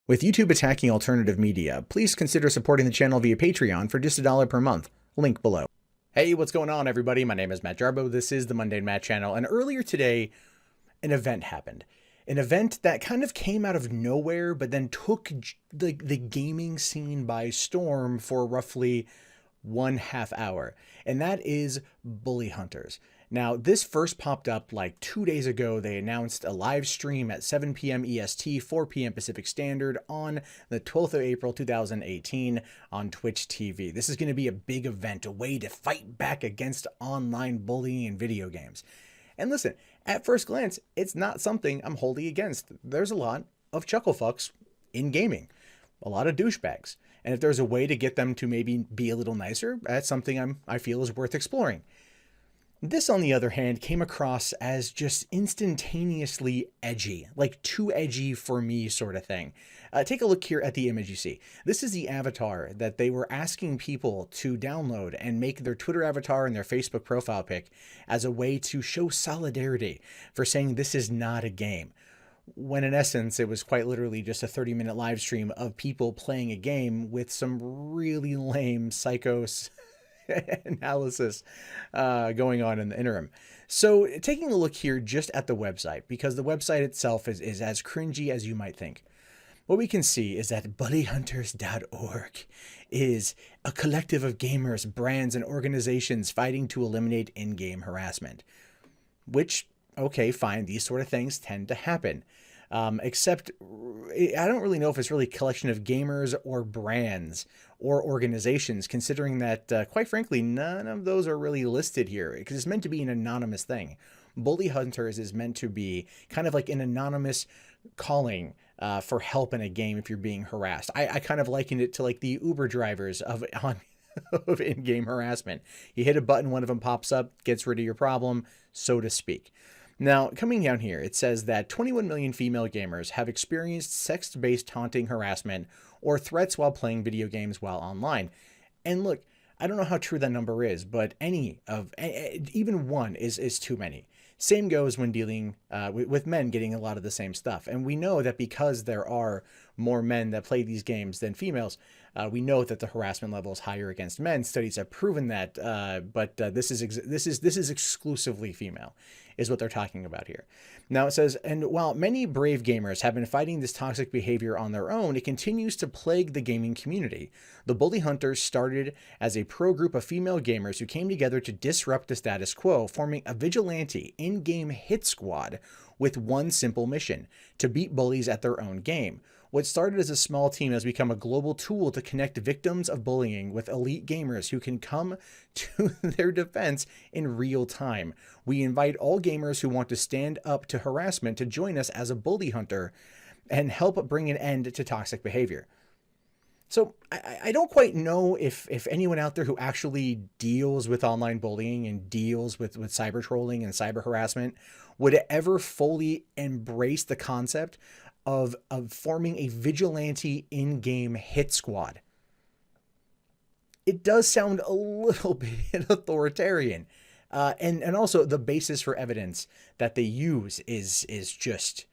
With YouTube attacking alternative media, please consider supporting the channel via Patreon for just $1 per month. Link below. Hey, what's going on, everybody? My name is Matt Jarbo. This is the Mundane Matt channel, and earlier today, an event happened. An event that kind of came out of nowhere, but then took the gaming scene by storm for roughly 1/2 hour, and that is BullyHunters. Now, this first popped up like 2 days ago. They announced a live stream at 7 p.m. EST, 4 p.m. Pacific Standard on the 12th of April, 2018 on Twitch TV. This is going to be a big event, a way to fight back against online bullying in video games. And listen, at first glance, it's not something I'm wholly against. There's a lot of chucklefucks in gaming, a lot of douchebags. And if there's a way to get them to maybe be a little nicer, that's something I feel is worth exploring. This, on the other hand, came across as just instantaneously edgy, like too edgy for me sort of thing. Take a look here at the image you see. This is the avatar that they were asking people to download and make their Twitter avatar and their Facebook profile pic as a way to show solidarity for saying this is not a game. When in essence, it was quite literally just a 30-minute live stream of people playing a game with some really lame psychos analysis going on in the interim. So taking a look here just at the website, because the website itself is as cringy as you might think. What we can see is that BullyHunters.org is a collective of gamers, brands, and organizations fighting to eliminate in-game harassment. Which, okay, fine, these sort of things tend to happen. Except I don't really know if it's really a collection of gamers or brands or organizations, considering that, quite frankly, none of those are really listed here because it's meant to be an anonymous thing. BullyHunters is meant to be kind of like an anonymous calling for help in a game if you're being harassed. I kind of likened it to like the Uber drivers of in-game harassment. You hit a button, one of them pops up, gets rid of your problem, so to speak. Now, coming down here, it says that 21 million female gamers have experienced sex-based taunting, harassment, or threats while playing video games while online. And look, I don't know how true that number is, but even one is too many. Same goes when dealing with men getting a lot of the same stuff. And we know that because there are more men that play these games than females, we know that the harassment level is higher against men. Studies have proven that, but this is exclusively female, is what they're talking about here. Now it says, and while many brave gamers have been fighting this toxic behavior on their own, it continues to plague the gaming community. The BullyHunters started as a pro group of female gamers who came together to disrupt the status quo, forming a vigilante in-game hit squad with one simple mission: to beat bullies at their own game. What started as a small team has become a global tool to connect victims of bullying with elite gamers who can come to their defense in real time. We invite all gamers who want to stand up to harassment to join us as a bully hunter and help bring an end to toxic behavior. So I don't quite know if anyone out there who actually deals with online bullying and deals with cyber trolling and cyber harassment would ever fully embrace the concept of forming a vigilante in-game hit squad. It does sound a little bit authoritarian. And also the basis for evidence that they use is just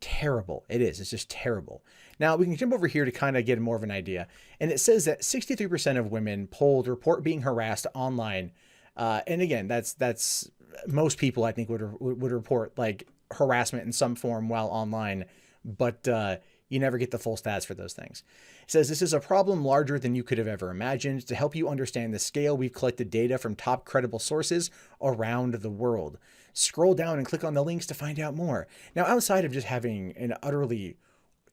terrible. It's just terrible. Now we can jump over here to kind of get more of an idea. And it says that 63% of women polled report being harassed online. And again, that's most people I think would report like harassment in some form while online, but you never get the full stats for those things. It says this is a problem larger than you could have ever imagined. To help you understand the scale, we've collected data from top credible sources around the world. Scroll down and click on the links to find out more. Now, outside of just having an utterly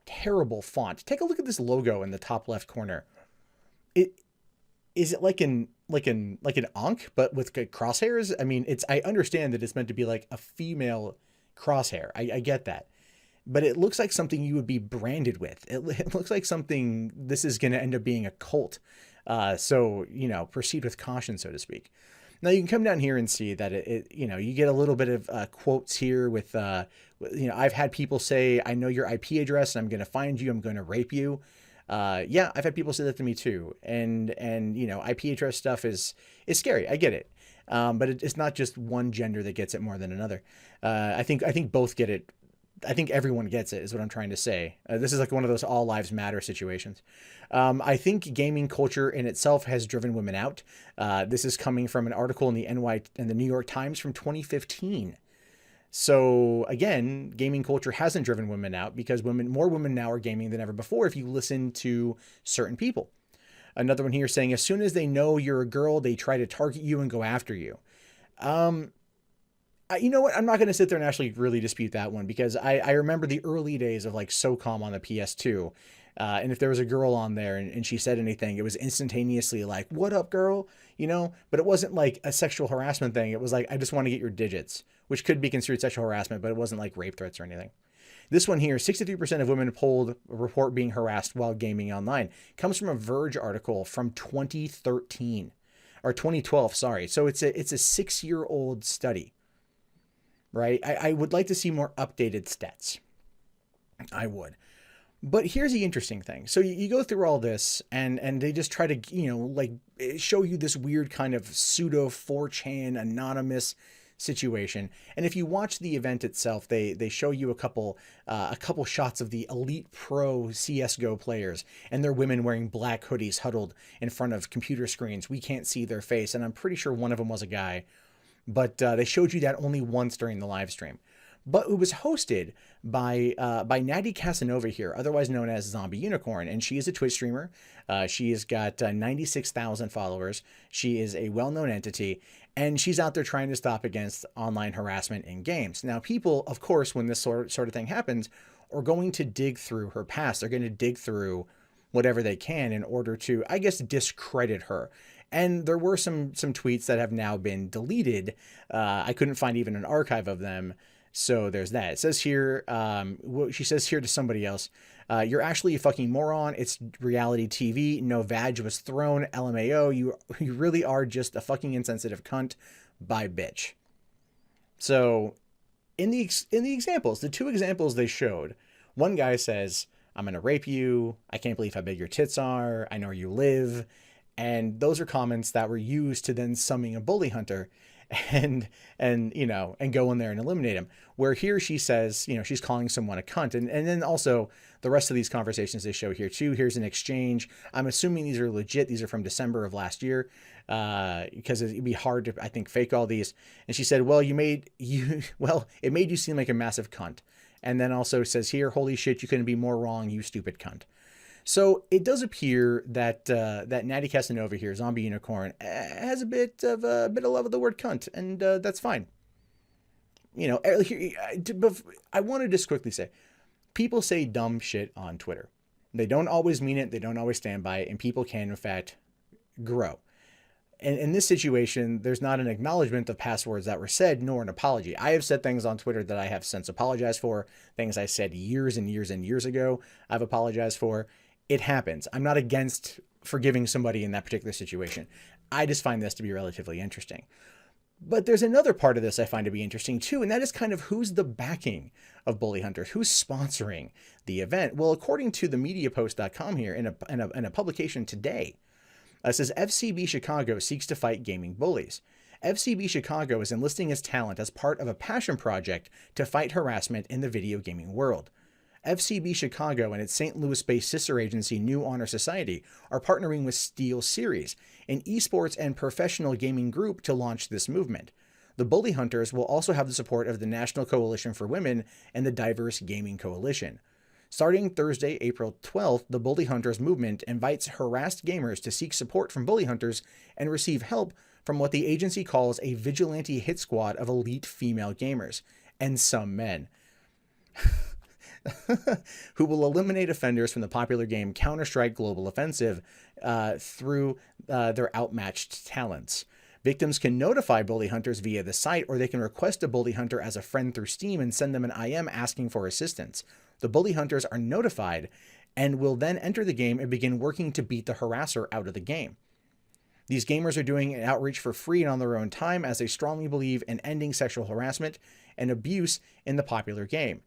terrible font, take a look at this logo in the top left corner. Is it like an ankh, but with crosshairs? I mean, I understand that it's meant to be like a female crosshair. I get that. But it looks like something you would be branded with. It looks like something this is going to end up being a cult. So, proceed with caution, so to speak. Now you can come down here and see that you get a little bit of quotes here with, I've had people say, I know your IP address and I'm going to find you. I'm going to rape you. Yeah, I've had people say that to me too. And IP address stuff is scary. I get it. But it's not just one gender that gets it more than another. I think both get it I think everyone gets it, is what I'm trying to say. This is like one of those all lives matter situations. I think gaming culture in itself has driven women out. This is coming from an article in the New York Times from 2015. So again, gaming culture hasn't driven women out because more women now are gaming than ever before if you listen to certain people. Another one here saying, as soon as they know you're a girl, they try to target you and go after you. You know what? I'm not going to sit there and actually really dispute that one because I remember the early days of like SOCOM on the PS2. And if there was a girl on there and she said anything, it was instantaneously like, what up, girl? You know, but it wasn't like a sexual harassment thing. It was like, I just want to get your digits, which could be considered sexual harassment, but it wasn't like rape threats or anything. This one here, 63% of women polled report being harassed while gaming online. Comes from a Verge article from 2013 or 2012. Sorry. So it's a 6-year-old study, right? I would like to see more updated stats. I would. But here's the interesting thing. So you go through all this and they just try to, you know, like show you this weird kind of pseudo 4chan anonymous situation. And if you watch the event itself, they show you a couple shots of the elite pro CSGO players and they're women wearing black hoodies huddled in front of computer screens. We can't see their face. And I'm pretty sure one of them was a guy, but they showed you that only once during the live stream. But it was hosted by Natty Casanova here, otherwise known as Zombie Unicorn, and she is a Twitch streamer. She has got 96,000 followers. She is a well-known entity, and she's out there trying to stop against online harassment in games. Now, people, of course, when this sort of thing happens, are going to dig through her past. They're going to dig through whatever they can in order to, I guess, discredit her. And there were some tweets that have now been deleted. I couldn't find even an archive of them. So there's that. It says here, she says here to somebody else, you're actually a fucking moron. It's reality TV. No vag was thrown. LMAO. You really are just a fucking insensitive cunt. Bye, bitch. So in the examples, the two examples they showed, one guy says, I'm going to rape you. I can't believe how big your tits are. I know where you live. And those are comments that were used to then summon a bully hunter and you know, and go in there and eliminate him. Where here she says, you know, she's calling someone a cunt. And then also the rest of these conversations they show here too. Here's an exchange. I'm assuming these are legit. These are from December of last year, because it'd be hard to, I think, fake all these. And she said, well, it made you seem like a massive cunt. And then also says here, holy shit, you couldn't be more wrong, you stupid cunt. So it does appear that that Natty Casanova here, Zombie Unicorn, has a bit of love of the word cunt, and that's fine. You know, I want to just quickly say, people say dumb shit on Twitter. They don't always mean it. They don't always stand by it, and people can, in fact, grow. And in this situation, there's not an acknowledgement of past words that were said, nor an apology. I have said things on Twitter that I have since apologized for. Things I said years and years and years ago, I've apologized for. It happens. I'm not against forgiving somebody in that particular situation. I just find this to be relatively interesting. But there's another part of this I find to be interesting too, and that is kind of who's the backing of Bully Hunters, who's sponsoring the event. Well, according to the mediapost.com here in a publication today, it says FCB Chicago seeks to fight gaming bullies. FCB Chicago is enlisting its talent as part of a passion project to fight harassment in the video gaming world. FCB Chicago and its St. Louis-based sister agency New Honor Society are partnering with Steel Series, an esports and professional gaming group, to launch this movement. The Bully Hunters will also have the support of the National Coalition for Women and the Diverse Gaming Coalition. Starting Thursday, April 12th, the Bully Hunters movement invites harassed gamers to seek support from Bully Hunters and receive help from what the agency calls a vigilante hit squad of elite female gamers, and some men. Who will eliminate offenders from the popular game Counter-Strike Global Offensive through their outmatched talents. Victims can notify Bully Hunters via the site, or they can request a Bully Hunter as a friend through Steam and send them an IM asking for assistance. The Bully Hunters are notified and will then enter the game and begin working to beat the harasser out of the game. These gamers are doing an outreach for free and on their own time, as they strongly believe in ending sexual harassment and abuse in the popular game.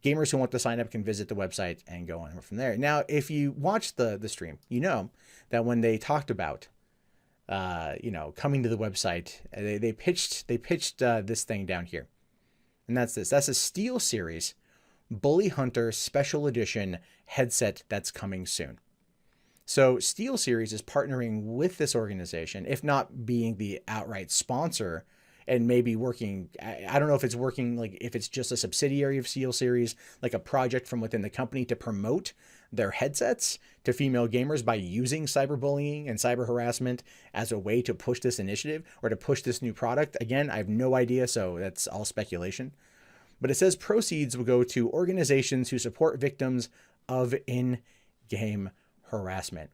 Gamers who want to sign up can visit the website and go on from there. Now, if you watch the stream, you know that when they talked about, coming to the website, they pitched this thing down here, and that's this. That's a Steel Series Bully Hunter Special Edition headset that's coming soon. So SteelSeries is partnering with this organization, if not being the outright sponsor, and maybe working. I don't know if it's working, like if it's just a subsidiary of SteelSeries, like a project from within the company to promote their headsets to female gamers by using cyberbullying and cyber harassment as a way to push this initiative or to push this new product. Again, I have no idea, so that's all speculation. But it says proceeds will go to organizations who support victims of in-game harassment.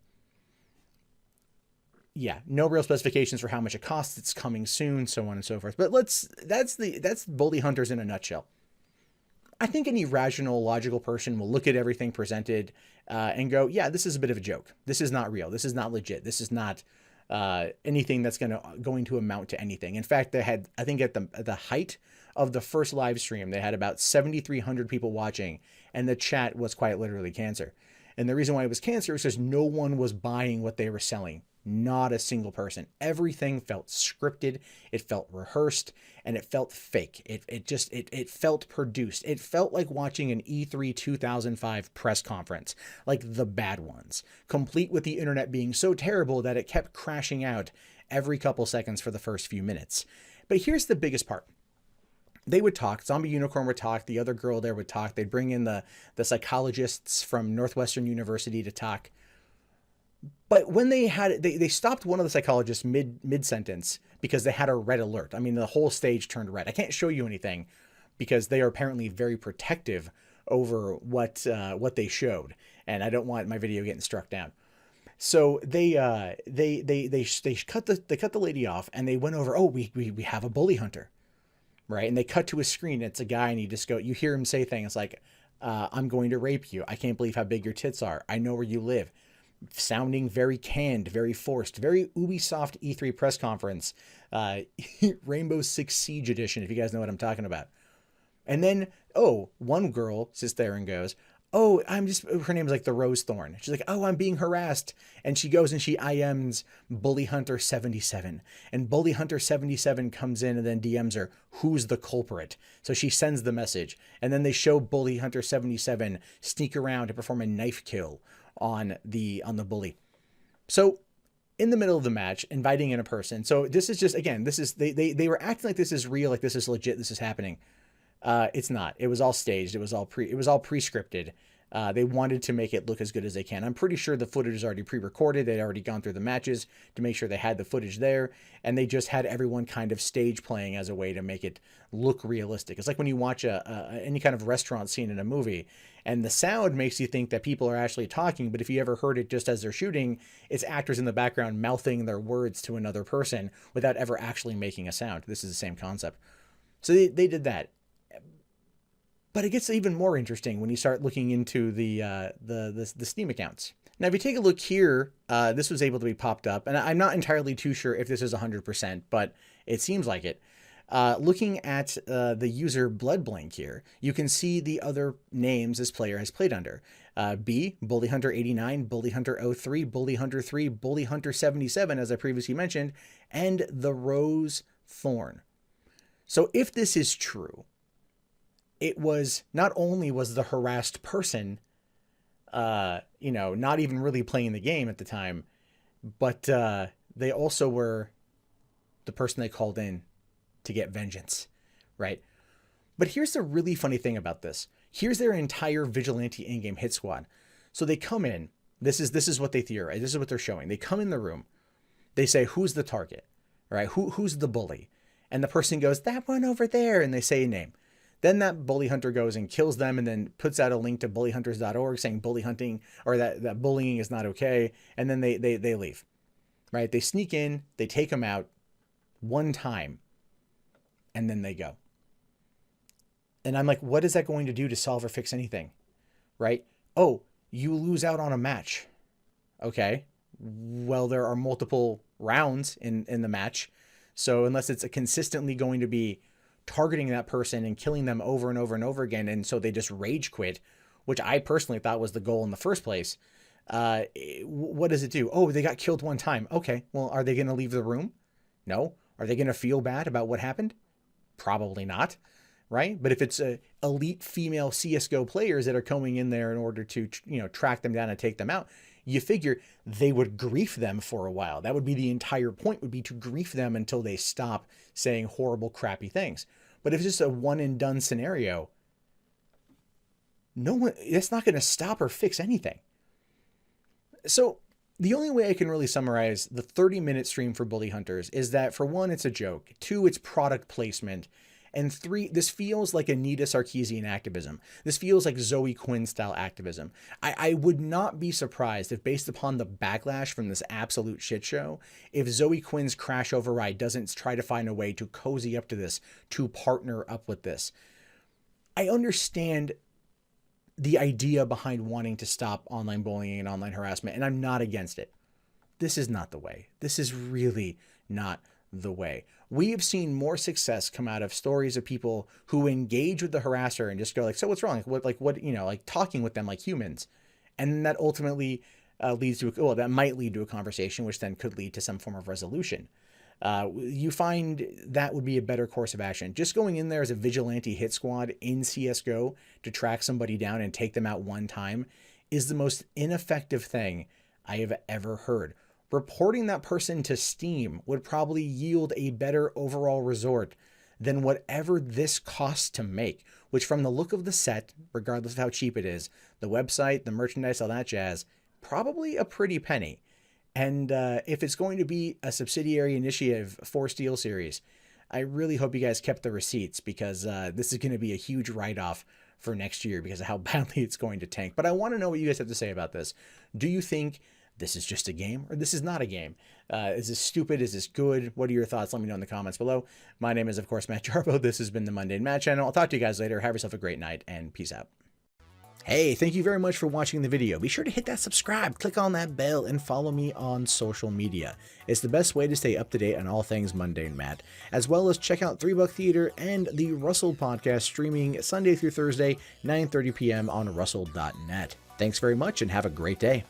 Yeah, no real specifications for how much it costs. It's coming soon, so on and so forth. But that's BullyHunters in a nutshell. I think any rational, logical person will look at everything presented and go, yeah, this is a bit of a joke. This is not real. This is not legit. This is not anything that's going to amount to anything. In fact, they had, I think at the height of the first live stream, they had about 7,300 people watching, and the chat was quite literally cancer. And the reason why it was cancer is because no one was buying what they were selling. Not a single person. Everything felt scripted. It felt rehearsed, and it felt fake. It felt produced. It felt like watching an E3 2005 press conference, like the bad ones, complete with the internet being so terrible that it kept crashing out every couple seconds for the first few minutes. But here's the biggest part. They would talk. Zombie Unicorn would talk. The other girl there would talk. They'd bring in the psychologists from Northwestern University to talk. But when they had they stopped one of the psychologists mid sentence because they had a red alert. I mean, the whole stage turned red. I can't show you anything because they are apparently very protective over what they showed, and I don't want my video getting struck down. So they cut the lady off, and they went over. Oh, we have a bully hunter. Right. And they cut to a screen. It's a guy, and you hear him say things like, I'm going to rape you. I can't believe how big your tits are. I know where you live. Sounding very canned, very forced, very Ubisoft E3 press conference, Rainbow Six Siege edition, if you guys know what I'm talking about. And then, one girl sits there and goes, her name is like the Rose Thorn. She's like, I'm being harassed. And she goes and she IMs Bully Hunter 77. And Bully Hunter 77 comes in and then DMs her, who's the culprit? So she sends the message. And then they show Bully Hunter 77 sneak around to perform a knife kill on the bully. So in the middle of the match, inviting in a person. So this is just, again, they were acting like this is real, like this is legit, this is happening. It's not. It was all staged. It was all pre-scripted. They wanted to make it look as good as they can. I'm pretty sure the footage is already pre-recorded. They'd already gone through the matches to make sure they had the footage there, and they just had everyone kind of stage playing as a way to make it look realistic. It's like when you watch any kind of restaurant scene in a movie, and the sound makes you think that people are actually talking, but if you ever heard it just as they're shooting, it's actors in the background mouthing their words to another person without ever actually making a sound. This is the same concept. So they did that. But it gets even more interesting when you start looking into the Steam accounts. Now, if you take a look here, this was able to be popped up, and I'm not entirely too sure if this is 100%, but it seems like it. Looking at the user Bloodblink here, you can see the other names this player has played under. B, Bully Hunter 89, Bully Hunter 03, Bully Hunter 3, Bully Hunter 77, as I previously mentioned, and the Rose Thorn. So if this is true, it was not only was the harassed person, not even really playing the game at the time, but they also were the person they called in to get vengeance, right? But here's the really funny thing about this. Here's their entire vigilante in-game hit squad. So they come in. This is what they theorize. This is what they're showing. They come in the room. They say, who's the target, right? Who's the bully? And the person goes, that one over there, and they say a name. Then that bully hunter goes and kills them and then puts out a link to bullyhunters.org saying bully hunting or that bullying is not okay. And then they leave, right? They sneak in, they take them out one time, and then they go. And I'm like, what is that going to do to solve or fix anything, right? Oh, you lose out on a match. Okay. Well, there are multiple rounds in the match. So unless it's consistently going to be targeting that person and killing them over and over and over again, and so they just rage quit, which I personally thought was the goal in the first place, what does it do? Oh, they got killed one time. Okay, well, are they going to leave the room? No. Are they going to feel bad about what happened? Probably not. right? But if it's elite female CSGO players that are coming in there in order to, track them down and take them out, you figure they would grief them for a while. That would be the entire point, would be to grief them until they stop saying horrible, crappy things. But if it's just a one and done scenario, it's not going to stop or fix anything. So the only way I can really summarize the 30-minute stream for Bully Hunters is that, for one, it's a joke. 2, it's product placement. And 3, this feels like Anita Sarkeesian activism. This feels like Zoe Quinn style activism. I would not be surprised if, based upon the backlash from this absolute shit show, if Zoe Quinn's Crash Override doesn't try to find a way to cozy up to this, to partner up with this. I understand the idea behind wanting to stop online bullying and online harassment, and I'm not against it. This is not the way. This is really not the way. We have seen more success come out of stories of people who engage with the harasser and just go like, so what's wrong? What, talking with them like humans. And that ultimately leads to, that might lead to a conversation, which then could lead to some form of resolution. You find that would be a better course of action. Just going in there as a vigilante hit squad in CSGO to track somebody down and take them out one time is the most ineffective thing I have ever heard. Reporting that person to Steam would probably yield a better overall result than whatever this costs to make, which, from the look of the set, regardless of how cheap it is, the website, the merchandise, all that jazz, probably a pretty penny. And if it's going to be a subsidiary initiative for SteelSeries, I really hope you guys kept the receipts, because this is going to be a huge write-off for next year because of how badly it's going to tank. But I want to know what you guys have to say about this. Do you think this is just a game, or this is not a game? Is this stupid? Is this good? What are your thoughts? Let me know in the comments below. My name is, of course, Matt Jarbo. This has been the Mundane Matt channel. I'll talk to you guys later. Have yourself a great night, and peace out. Hey, thank you very much for watching the video. Be sure to hit that subscribe, click on that bell, and follow me on social media. It's the best way to stay up to date on all things Mundane Matt, as well as check out 3 Buck Theater and the Russell podcast, streaming Sunday through Thursday, 9:30 p.m. on russell.net. Thanks very much and have a great day.